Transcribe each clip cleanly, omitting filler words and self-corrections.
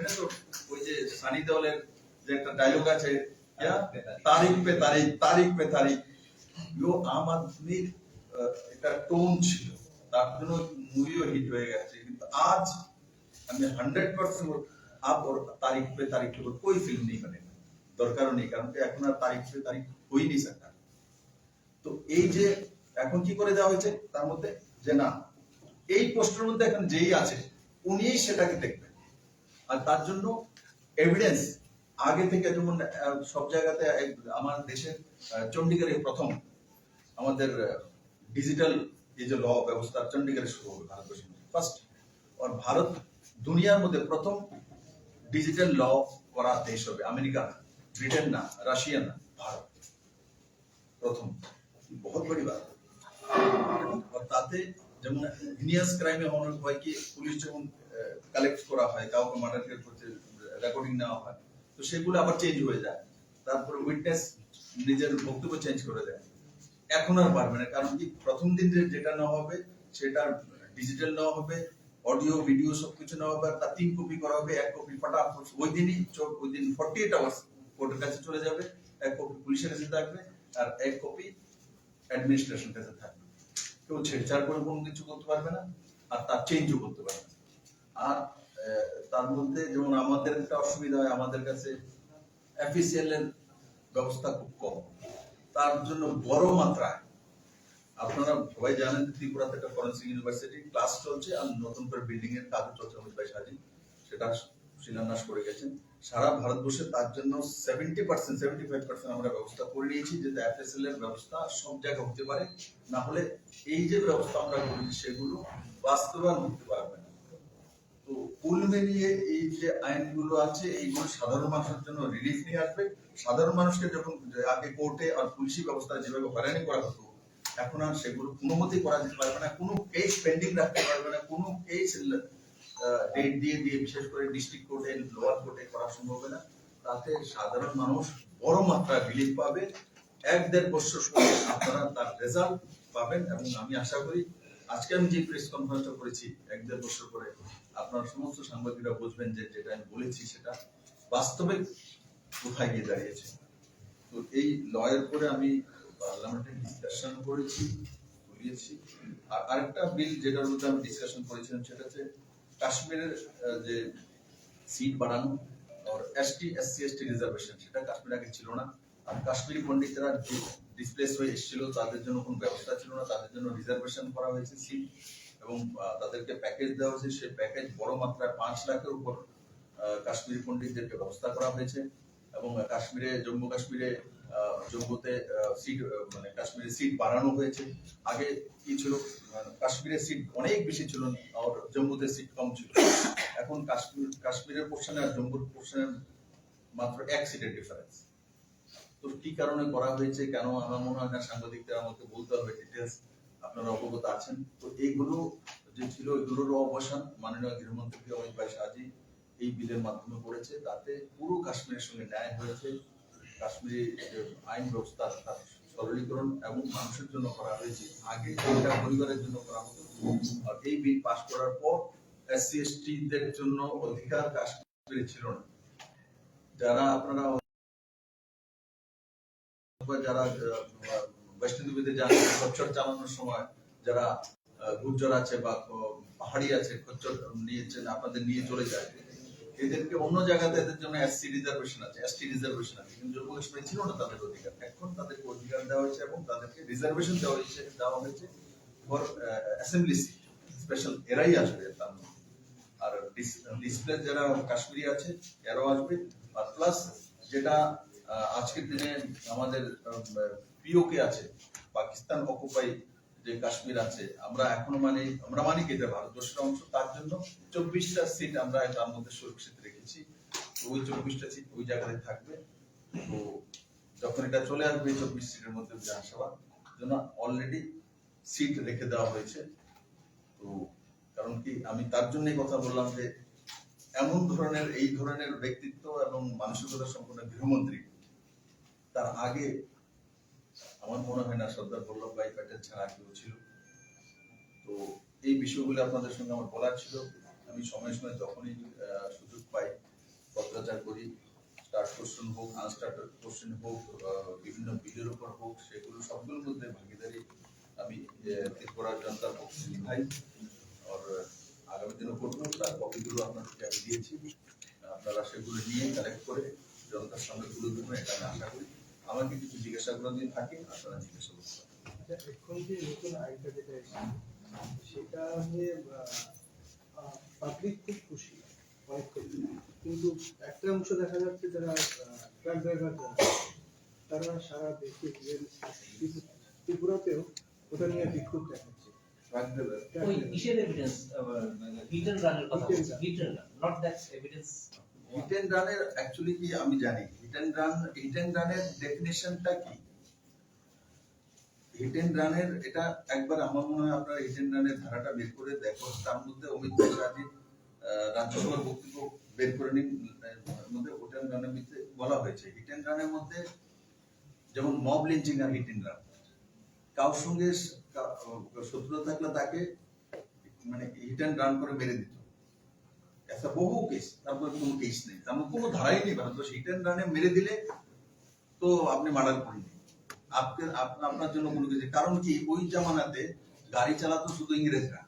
করবেন না তো ওই যে সানি দেওলের যে একটা ডায়লগ আছে তারিখ পে তারিখ তারিখ পে তারিখ আম আদমির একটা টোন ছিল, তার জন্য মুভিও হিট হয়ে গেছে। কিন্তু আজ আমি 100% आप और तारीख पे तारीख के ऊपर कोई फिल्म नहीं बनेगा, দরকারও নেই, কারণ এখন আর তারিখ पे তারিখ হই नहीं सकता। তো এই যে এখন কি করে দেওয়া হয়েছে তার মধ্যে যে না এই পোস্টের মধ্যে এখন যেই আছে উনিই সেটাকে দেখবেন, আর তার জন্য এভিডেন্স আগে থেকে, যেমন সব জায়গাতে আমার দেশের চণ্ডীগড়ে প্রথম আমাদের ডিজিটাল এই যে ল ব্যবস্থা চণ্ডীগড়ে শুরু হবে ভারতবর্ষে ফার্স্ট, আর ভারত দুনিয়ার মধ্যে প্রথম ডিজিটাল ল করা দেশ হবে। আমেরিকা না, ব্রিটেন না, রাশিয়া না, ভারত প্রথম। বহুত বড় বাত। আর তাতে যেমন হিনিয়াস ক্রাইমে অনেক হয় কি পুলিশ যখন কালেক্ট করা হয় কাউকে মার্ডার করতে রেকর্ডিং নেওয়া হয়, তো সেগুলো আবার চেঞ্জ হয়ে যায়, তারপরে উইটনেস নিজের বক্তব্য চেঞ্জ করে দেয়। এখন আর পারবে না, কারণ কি প্রথম দিন যেটা নেওয়া হবে সেটা ডিজিটাল নেওয়া হবে, অডিও ভিডিও সবকিছু নেওয়া হবে, তার 3 কপি করা হবে, 1 কপি ফটাফট ওই দিন 48 আওয়ার্স কোর্টের কাছে চলে যাবে, 1 কপি পুলিশের কাছে থাকবে, আর 1 কপি অ্যাডমিনিস্ট্রেশন কাছে থাকবে। কেউ ছেড়ছাড় করে কোনো কিছু করতে পারবে না, আর তার চেঞ্জও করতে পারবে না। আর তার মধ্যে যেমন আমাদের একটা অসুবিধা হয়, আমাদের কাছে অফিসিয়াল এর ব্যবস্থা খুব কম, তার জন্য বড় মাত্রায় আপনারা সবাই জানেন ত্রিপুরাতে একটা ফরেন্সিক ইউনিভার্সিটি ক্লাস চলছে, আর নতুন করে বিল্ডিং এর কাজ চলছে, অমিত ভাই সাজি সেটা শিলান্যাস করে গেছেন। সারা ভারতবর্ষে তার জন্য 70% 75% আমরা ব্যবস্থা করে নিয়েছি, যাতে এফএসএল এর ব্যবস্থা সব জায়গায় হতে পারে, না হলে এই যে ব্যবস্থা আমরা করেছি সেগুলো বাস্তবায়ন হতে পারবে না। তো কুল মিলিয়ে এই যে আইনগুলো আছে এইগুলো সাধারণ মানুষের জন্য রিলিফ নিয়ে আসবে। সাধারণ মানুষকে যখন আগে কোর্টে আর পুলিশি ব্যবস্থা যেভাবে হয়রানি করা হতো, এখন আর সেগুলো কোনো মতেই করা যেতে পারবে না, কোনো কেস পেন্ডিং রাখতে পারবে না, কোনো কেস ডেট দিয়ে বিশেষ করে ডিস্ট্রিক্ট কোর্টে লোয়ার কোর্টে করা সম্ভব হবে না। তাতে সাধারণ মানুষ বড় মাত্রায় রিলিফ পাবে। 1-1.5 বছর পরে আপনারা তার রেজাল্ট পাবেন, এবং আমি আশা করি আজকে আমি যে প্রেস কনফারেন্সটা করেছি 1-1.5 বছর পরে আপনার সমস্ত সাংবাদিকরা বুঝবেন যে যেটা আমি বলেছি সেটা বাস্তবে কোথায় গিয়ে দাঁড়িয়েছে। তো এই লয়ের পরে আমি পার্লামেন্টে ডিসকাশন করেছি, বলিয়েছি। আর আরেকটা বিল যেটার মধ্যে আমি ডিসকাশন করেছিলাম সেটা হচ্ছে কাশ্মীরের যে সিট বাড়ানো আর এসটি এসসি এসটি রিজার্ভেশন, সেটা কাশ্মীর আগে ছিল না। আর কাশ্মীরি পন্ডিতরা ডিসপ্লেস হয়ে এসেছিল, তাদের জন্য কোনো ব্যবস্থা ছিল না, তাদের জন্য রিজার্ভেশন করা হয়েছে সিট, এবং তাদেরকে প্যাকেজ দেওয়া হয়েছে। সেই প্যাকেজ বড় মাত্রায় 5 লাখের উপর কাশ্মীরি পন্ডিতদেরকে ব্যবস্থা করা হয়েছে। এবং কাশ্মীরে জম্মু কাশ্মীরে জম্মুতে সিট মানে কাশ্মীরের সিট বাড়ানো হয়েছে। আগে কি ছিল, কাশ্মীরের সিট অনেক বেশি ছিল আর জম্মুতে সিট কম ছিল। এখন কাশ্মীরের পোর্শনে আর জম্মুর পোর্শনে মাত্র 1 সিটের ডিফারেন্স। তো কি কারণে করা হয়েছে, কেন, আমার মনে হয় না সাংবাদিকদের আমাকে বলতে হবে, ডিটেলস আপনারা অবগত আছেন। তো এইগুলো যে ছিল এগুলোরও অবসান মাননীয় গৃহমন্ত্রী অমিত ভাই সাজি এই বিলের মাধ্যমে করেছে, তাতে পুরো কাশ্মীরের সঙ্গে ন্যায় হয়েছে। কাশ্মীরি আইন ব্যবস্থা তার সরলীকরণ এবং মানুষের জন্য করা হয়েছে, আগে এটা পরিবারের জন্য করা হতো। আর এই বিল পাস করার পর এসসি এসটি দের জন্য অধিকার কাশ্মীরে ছিল না। যারা আপনারা যারা বৈষ্ণবীতে যান খচ্চর চালানোর সময় যারা গুর্জর আছে বা পাহাড়ি আছে, খচ্চর নিয়েছেন আপনাদের নিয়ে চলে যায়, এদেরকে অন্য জায়গাতে এদের জন্য এসসি রিজার্ভেশন আছে, এসটি রিজার্ভেশন আছে, কিন্তু জম্মু কাশ্মীরে ছিল না তাদের অধিকার। এখন তাদেরকে অধিকার দেওয়া হয়েছে এবং তাদেরকে রিজার্ভেশন দেওয়া হয়েছে ফর অ্যাসেম্বলি সিট, স্পেশাল এরাই আসবে তার মধ্যে। আর ডিসপ্লে যারা কাশ্মীরি আছে এরাও আসবে। আর প্লাস যেটা আজকের দিনে আমাদের পিওকে আছে, পাকিস্তান অকুপাই যে কাশ্মীর আছে, আমরা এখনো আমরা মানি কি এটা ভারতবর্ষের অংশ, তার জন্য 24টা সিট আমরা তার মধ্যে সুরক্ষিত রেখেছি। তো ওই 24টা সিট ওই জায়গায় থাকবে। তো যখন এটা চলে আসবে 24 সিটের মধ্যে বিধানসভার জন্য অলরেডি সিট রেখে দেওয়া হয়েছে। তো কারণ কি আমি তার জন্যই কথা বললাম যে এই ধরনের ব্যক্তিত্ব এবং মানসিকতা সম্পন্ন গৃহমন্ত্রী তার আগে আমার মনে হয় না সর্দার বল্লভভাই প্যাটেল ছাড়া কেউ ছিল। তো এই বিষয়গুলো আপনাদের সঙ্গে আমার বলার ছিল। আমি সময় সময় যখনই সুযোগ পাই পাচার করি, স্টার্ট কোশ্চেন হোক, আনস্টার্টেড কোশ্চেন হোক, বিভিন্ন বিলের উপর হোক, সেগুলো সবগুলোর মধ্যে ভাগিদারি আমি ত্রিপুরা জনতার পক্ষে নিভাই। আর আগামী দিনও করবো। তার কপিগুলো আপনাদেরকে আমি দিয়েছি, আপনারা সেগুলো নিয়ে কালেক্ট করে জনতার সঙ্গে তুলে দেবেন, এটা আমি আশা করি। আমাকে কিছু জিজ্ঞাসাগুলো যদি থাকে আপনারা জিজ্ঞাসা করতে পারেন। এখন যে নতুন আইনটা যেটা এসেছে সেটা নিয়ে পাবলিক খুব খুশি, অনেক খুশি, কিন্তু একটা অংশ দেখা যাচ্ছে যারা ট্রাক ড্রাইভার তারা সারা দেশে ত্রিপুরাতেও ওটা নিয়ে বিক্ষোভ দেখাচ্ছে। ওই কিসের এভিডেন্স হিট এন্ড রানের কথা বলছি, hit and run, not that evidence. Hit and রানের অ্যাকচুয়ালি কি আমি জানি, হিট এন্ড রানের ডেফিনেশনটা কি। হিট এন্ড রানের এটা একবার আমার মনে হয় আপনারা হিট এন্ড রানের ধারাটা বের করে দেখো, তার মধ্যে অমিত শাহজি রাজ্যসভার বক্তব্য বের করে নিন, মধ্যে হিট এন্ড রানের মধ্যে বলা হয়েছে হিট এন্ড রানের মধ্যে যেমন মব লিঞ্চিং আর হিট এন্ড রান, কারোর সঙ্গে শত্রুতা থাকলে তাকে মানে হিট এন্ড রান করে মেরে দিত, একটা বহু কেস। তারপরে কোনো কেস নেই, তারপর কোনো ধারাই নেই ভারতবর্ষে। হিট এন্ড রানে মেরে দিলে তো আপনি মার্ডার করেন, আপনার জন্য কোনো কিছু। কারণ কি ওই জামানাতে গাড়ি চালাতো শুধু ইংরেজরা,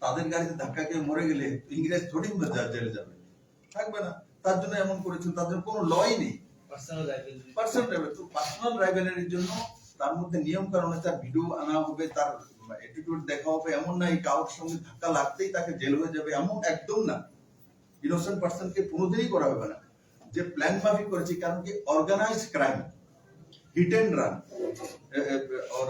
তাদের গাড়িতে ধাক্কা খেয়ে মরে গেলে ইংরেজ থোড়ি জেলে যাবে, থাকবে না। তার জন্য এমন করেছেন, তাদের কোনো লই নেই, পার্সোনাল রাইভেলারির জন্য। তার মধ্যে নিয়ম কারণে তার ভিডিও আনা হবে, তার অ্যাটিটিউড দেখা হবে, এমন নাই কারোর সঙ্গে ধাক্কা লাগতেই তাকে জেল হয়ে যাবে, এমন একদম না। ইনোসেন্ট পার্সনকে কোনোদিনই করা হবে না, যে প্ল্যান মাফিক করেছে। কারণ কি organised crime, hit and run, और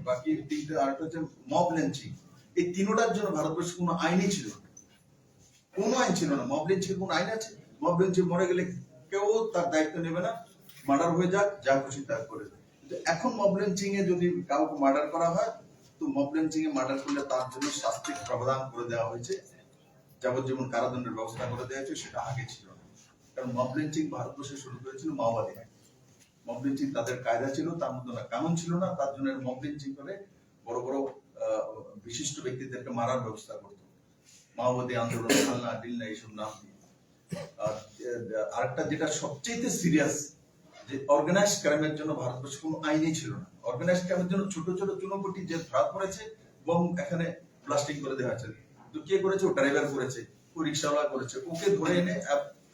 বাকি তিনটে আরেকটা হচ্ছে মব লিঞ্চিং, এই তিনটার জন্য ভারতবর্ষে কোনো আইনই ছিল না, কোনো আইন ছিল না। মব লিঞ্চিং কোনো আইন আছে? মব লিঞ্চিং মরে গেলে কেউ তার দায়িত্ব নেবে না, মার্ডার হয়ে যাক, যা খুশি তা করে। এখন মব লিঞ্চিং এ যদি কাউকে মার্ডার করা হয়, তো মব লিঞ্চিং এ মার্ডার করলে তার জন্য শাস্তির প্রাবধান করে দেওয়া হয়েছে, যাবজ্জীবন কারাদণ্ডের ব্যবস্থা করে দেওয়া হয়েছে। সেটা আগে ছিল না, কারণ মব লিঞ্চিং ভারতবর্ষে শুরু করেছিল মাওবাদী। মব লিঞ্চিং তাদের কায়দা ছিল, তার মধ্যে না কানুন ছিল না, তার জন্য মব লিঞ্চিং করে বড় বড় বিশিষ্ট ব্যক্তিদেরকে মারার ব্যবস্থা করতো, মাওবাদী আন্দোলন, খালনা দিল্লা এইসব নাম দিয়ে। আর আরেকটা যেটা সবচেয়ে সিরিয়াস, যে অর্গানাইজড ক্রাইমের জন্য ভারতবর্ষে কোনো আইনই ছিল না। অর্গানাইজড ক্রাইমের জন্য ছোট ছোট চুনোপুটি যে ধরা পড়েছে, বোম এখানে ব্লাস্টিং করে দেওয়া হয়েছে। তো কে করেছে? ও ড্রাইভার করেছে, ও রিক্সাওয়ালা করেছে। ওকে ধরে এনে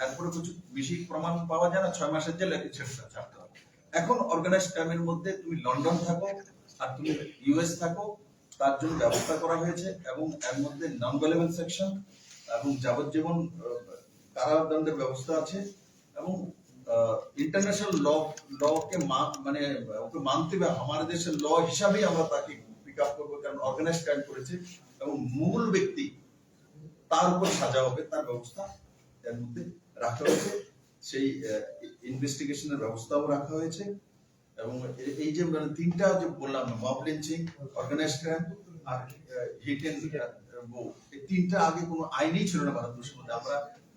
এরপরে কিছু বেশি প্রমাণ পাওয়া যায় না, 6 মাসের জেলে ছাড়তে হবে। এখন অর্গানাইজড ক্রাইমের মধ্যে তুমি লন্ডন থাকো আর তুমি ইউএস থাকো, তার জন্য ব্যবস্থা করা হয়েছে, এবং এর মধ্যে নন ভ্যালুয়েবল সেকশন এবং যাবজ্জীবন কারাদণ্ডের ব্যবস্থা আছে, এবং ইন্টারন্যাশনাল লকে মানে ওকে মানতে হবে, আমাদের দেশের ল হিসাবেই আমরা তাকে পিক আপ করবো, কারণ অর্গানাইজড ক্রাইম করেছে। এবং মূল ব্যক্তি তার উপর সাজা হবে, তার ব্যবস্থা এর মধ্যে রাখা হয়েছে, সেই ইনভেস্টিগেশনের ব্যবস্থাও রাখা হয়েছে। এবং এই যে মানে তিনটা যে বললাম, মব লিঞ্চিং, অর্গানাইজড ক্রাইম আর হিট এন্ড এই তিনটা আগে কোনো আইনই ছিল না ভারতবর্ষের মধ্যে।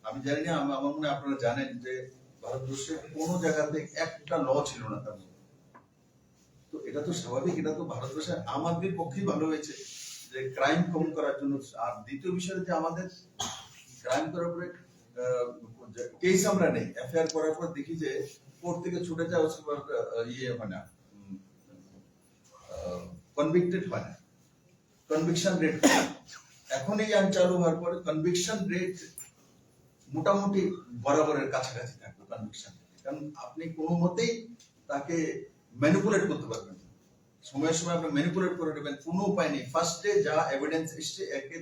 আমি জানি না, আমার মনে হয় আপনারা জানেন যে ভারতবর্ষে কোনো জায়গাতে একটা ল ছিল না তার মধ্যে। তো এটা তো স্বাভাবিক, এটা তো ভারতবর্ষে আমাদের পক্ষেই ভালো হয়েছে যে ক্রাইম কম করার জন্য। আর দ্বিতীয় বিষয় যে আমাদের ক্রাইম করার পরে কেস আমরা নেই, এফআইআর করার পর দেখি যে কোর্ট থেকে ছুটে যায়, ইয়ে হয় না, কনভিক্টেড হয় না, কনভিকশন রেট। এখন এই আইন চালু হওয়ার পরে কনভিকশন রেট মোটামুটি বরাবরের কাছাকাছি থাকবে কনভিকশন, কারণ আপনি কোনো মতেই তাকে ম্যানিপুলেট করতে পারবেন না। সময়ের সময় আপনি ম্যানিপুলেট করে দেবেন, কোনো উপায় নেই। ফার্স্টে যা এভিডেন্স এসছে একে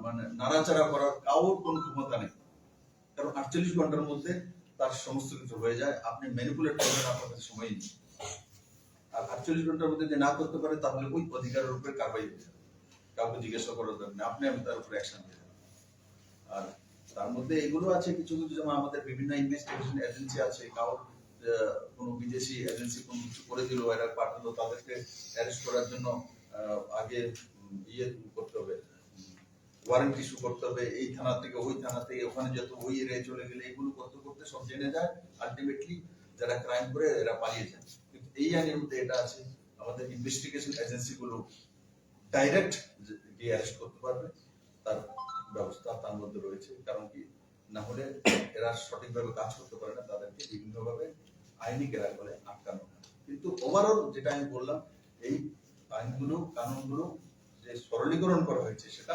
মানে নাড়াচাড়া করার কারোর কোনো ক্ষমতা নেই, কারণ 48 ঘন্টার মধ্যে তার সমস্ত কিছু হয়ে যায়। আপনি ম্যানিপুলেট করবেন, আপনার কাছে সময় নেই। আর 48 ঘন্টার মধ্যে যে না করতে পারে, তাহলে ওই অধিকারের উপরে কারবাই হয়ে যাবে, কাউকে জিজ্ঞাসা করার দরকার নেই, আপনি আমি তার উপরে অ্যাকশন নিয়ে যাবেন। আর তার মধ্যে এগুলো আছে কিছু কিছু, যেমন আমাদের বিভিন্ন ইনভেস্টিগেশন এজেন্সি আছে, কারোর কোনো বিদেশি এজেন্সি কোনো কিছু করে দিল, এরা পাঠালো, তাদেরকে অ্যারেস্ট করার জন্য আগে ইয়ে করতে হবে, ওয়ারেন্ট ইস্যু করতে হবে, এই থানা থেকে ওই থানা থেকে ওখানে যত ওই এরিয়ায় চলে গেলে এগুলো করতে করতে সব জেনে যায়। আলটিমেটলি যারা ক্রাইম করে এরা পালিয়ে যায়। কিন্তু এই আইনের মধ্যে এটা আছে, আমাদের ইনভেস্টিগেশন এজেন্সি গুলো ডাইরেক্ট গিয়ে অ্যারেস্ট করতে পারবে, তার ব্যবস্থা তার মধ্যে রয়েছে। কারণ কি না হলে এরা সঠিকভাবে কাজ করতে পারে না, তাদেরকে বিভিন্নভাবে আইনি কেরা করে আটকানো হয়। কিন্তু ওভারঅল যেটা আমি বললাম, এই আইনগুলো কানুনগুলো যে সরলীকরণ করা হয়েছে সেটা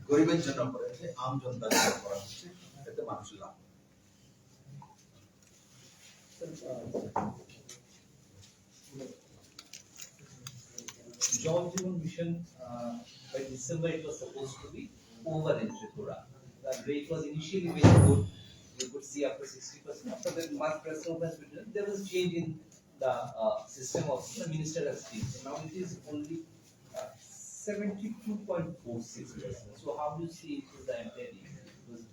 গরিবের জন্য করা হয়েছে, আম জনতার জন্য করা হচ্ছে, এতে মানুষের লাভ। Jal Jeevan Mission, by December it was supposed to be over in Tripura. The rate was initially very good. You could see up to 60%. After that, March press conference, there was change in the system of the minister has changed. So now it is only 72.46%. So how do you see it with the entire year? Because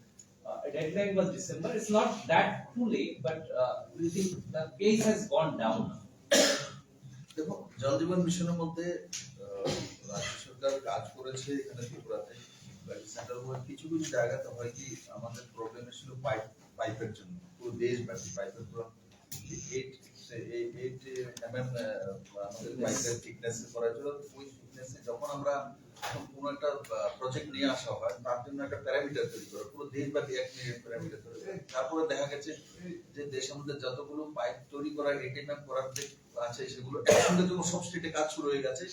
a deadline was December. It's not that too late, but do you think the pace has gone down now? দেখো, জল জীবন মিশনের মধ্যে রাজ্য সরকার কাজ করেছে এখানে ত্রিপুরাতে, central government কিছু কিছু জায়গাতে হয় কি আমাদের প্রবলেম ছিল পাইপের জন্য, পুরো দেশব্যাপী পাইপের পুরো 8 mm আমাদের পাইপের থিকনেস করা ছিল। ওই থিকনেসে যখন আমরা কোনো একটা প্রজেক্ট নিয়ে আসা হয় তার জন্য একটা প্যারামিটার তৈরি করে, পুরো দেশব্যাপী এক প্যারামিটার তৈরি করে। তারপরে দেখা গেছে যে দেশের মধ্যে যতগুলো পাইপ তৈরি করা 8 mm করার আছে সেগুলো একসঙ্গে যখন সব স্টেটে কাজ শুরু হয়ে গেছে,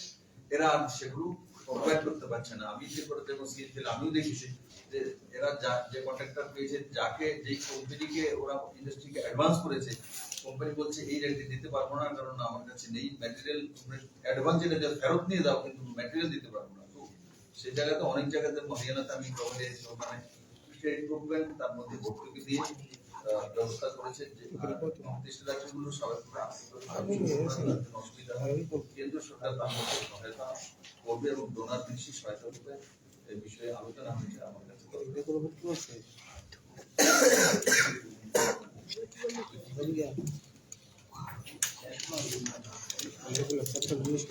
এরা আর সেগুলো প্রোভাইড করতে পারছে না। আমি যে করে দেবো স্কিল ফিল আমিও দেখেছি যে এরা যে কন্ট্রাক্টর পেয়েছে, যাকে যেই কোম্পানিকে ওরা ইন্ডাস্ট্রিকে অ্যাডভান্স করেছে, কোম্পানি বলছে এই রেটে দিতে পারবো না, কারণ আমার কাছে নেই ম্যাটেরিয়াল, অ্যাডভান্স যেটা ফেরত নিয়ে দাও কিন্তু ম্যাটেরিয়াল দিতে পারবো না। তো সেই জায়গাতে অনেক জায়গাতে হরিয়ানাতে আমি খবরে ওখানে স্টেট গভর্নমেন্ট তার মধ্যে ভর্তুকি দিয়ে ব্যবস্থা করেছে যে নির্দিষ্ট রাজ্যগুলো সবাই অসুবিধা হয়, কেন্দ্র সরকার তার মধ্যে সহায়তা করবে এবং ডোনার বেশি সহায়তা করবে, এই বিষয়ে আলোচনা হয়েছে আমার কাছে। জিনিস